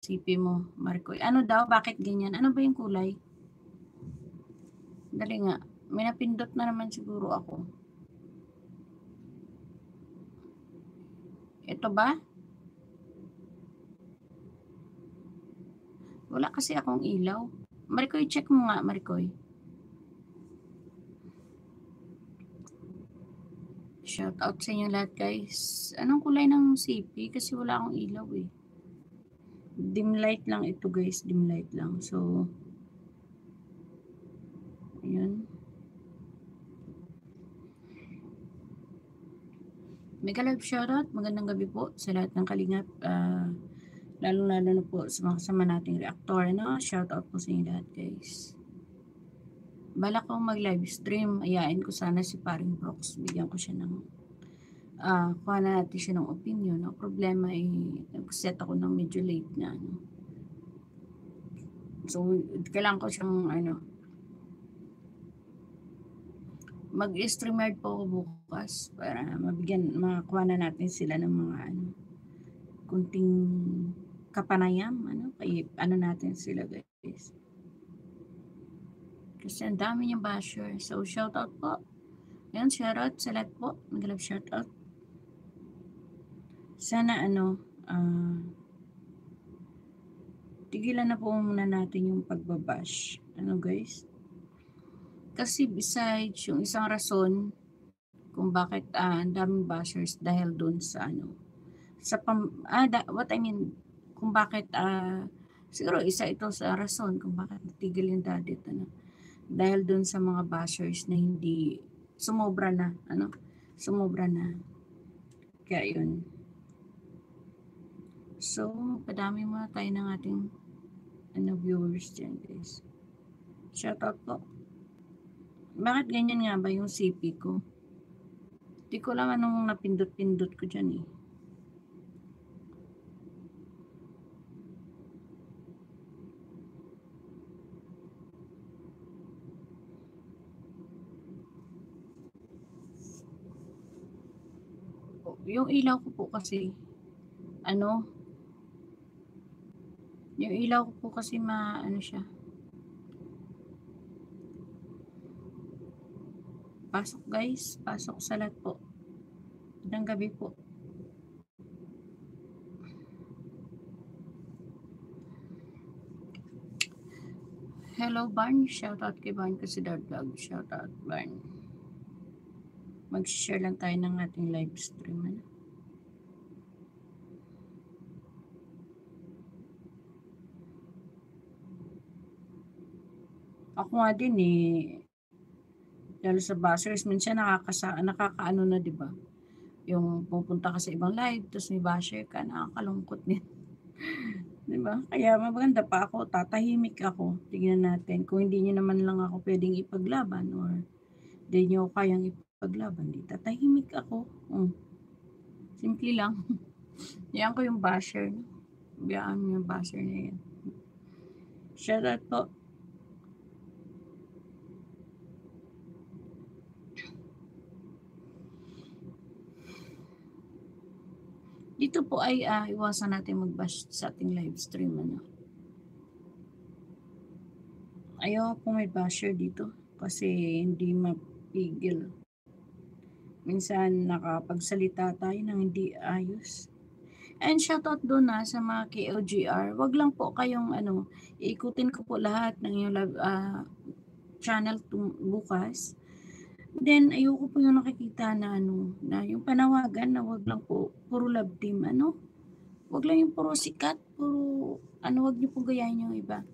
CP mo, Marikoy. Ano daw? Bakit ganyan? Ano ba yung kulay? Dali nga. May napindot na naman siguro ako. Ito ba? Wala kasi akong ilaw. Marikoy, check mo nga, Marikoy. Shout out sa inyo lahat, guys. Anong kulay ng CP? Kasi wala akong ilaw eh. Dim light lang ito, guys. Dim light lang. So, ayan. Mega live shoutout. Magandang gabi po sa lahat ng kalingap. Lalo-lalo na po sa mga kasama nating reactor. No? Shoutout po sa inyo lahat, guys. Balak kong mag-live stream. Ayain ko sana si Paring Brox. Bigyan ko siya ng kuha na natin siya ng opinion. Ang problema ay nag-set ako ng medyo late na. Ano. So, kailangan ko siyang mag-stream hard po ako bukas para makakuha na natin sila ng mga kunting kapanayam, kay natin sila, guys. Kasi ang dami niyang basher. So, shoutout po. Ayan, shoutout sa lahat po. Mag-love shoutout. Sana tigilan na po muna natin yung pagbabash. Guys? Kasi besides yung isang rason kung bakit ang daming bashers dahil doon sa kung bakit siguro isa ito sa rason kung bakit natigil yung daddy dahil doon sa mga bashers na hindi sumobra na kaya yun. So padami muna tayo ng ating viewers dyan, guys. Shoutout po. Bakit ganyan nga ba yung CP ko? Di ko lang anong napindot-pindot ko dyan eh. Yung ilaw ko po kasi yung ilaw ko po kasi siya. Pasok, guys. Pasok sa lahat po. Magandang gabi po. Hello, Barn. Shoutout kay Barn kasi Vlog. Shoutout, Barn. Mag-share lang tayo ng ating live stream. Ako nga din eh. Dahil sa bashers, minsan nakakaano na, di ba? Yung pupunta ka sa ibang live, tapos may basher ka, nakakalungkot din. Di ba? Kaya maganda pa ako, tatahimik ako. Tingnan natin. Kung hindi nyo naman lang ako pwedeng ipaglaban or hindi nyo kayang ipaglaban, di tatahimik ako. Simple lang. Yan ko yung basher. Biyaan mo yung basher na yan. Shoutout po. Dito po ay iwasan natin mag-bash sa ating live stream. Ayaw po may basher dito kasi hindi mapigil. Minsan nakapagsalita tayo ng hindi ayos. And shoutout doon sa mga KOGR. Wag lang po kayong ikutin ko po lahat ng yung live channel bukas. Then ayoko po yung nakikita na na yung panawagan na wag lang po puro love team wag lang yung puro sikat, puro wag niyo po gayahin yung iba.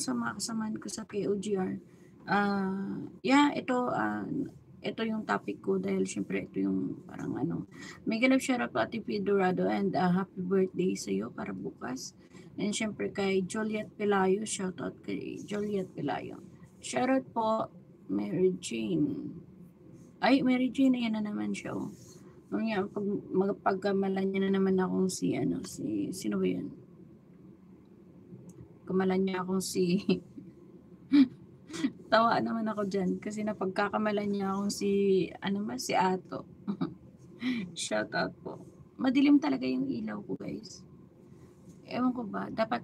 Sa mga kasamahan ko sa KOGR. Ito yung topic ko dahil syempre ito yung parang mega love shoutout po Ate P. Dorado and happy birthday sa iyo para bukas. And syempre kay Juliet Pelayo, shoutout kay Juliet Pelayo. Shoutout po Mary Jane. Ay, Mary Jane, ayan na naman siya. Pagkamalan niya na naman akong sino ba yun? Kamalan niya akong tawa naman ako dyan kasi napagkakamalan niya akong si Ato. Shout out po. Madilim talaga yung ilaw ko, guys. ewan ko ba dapat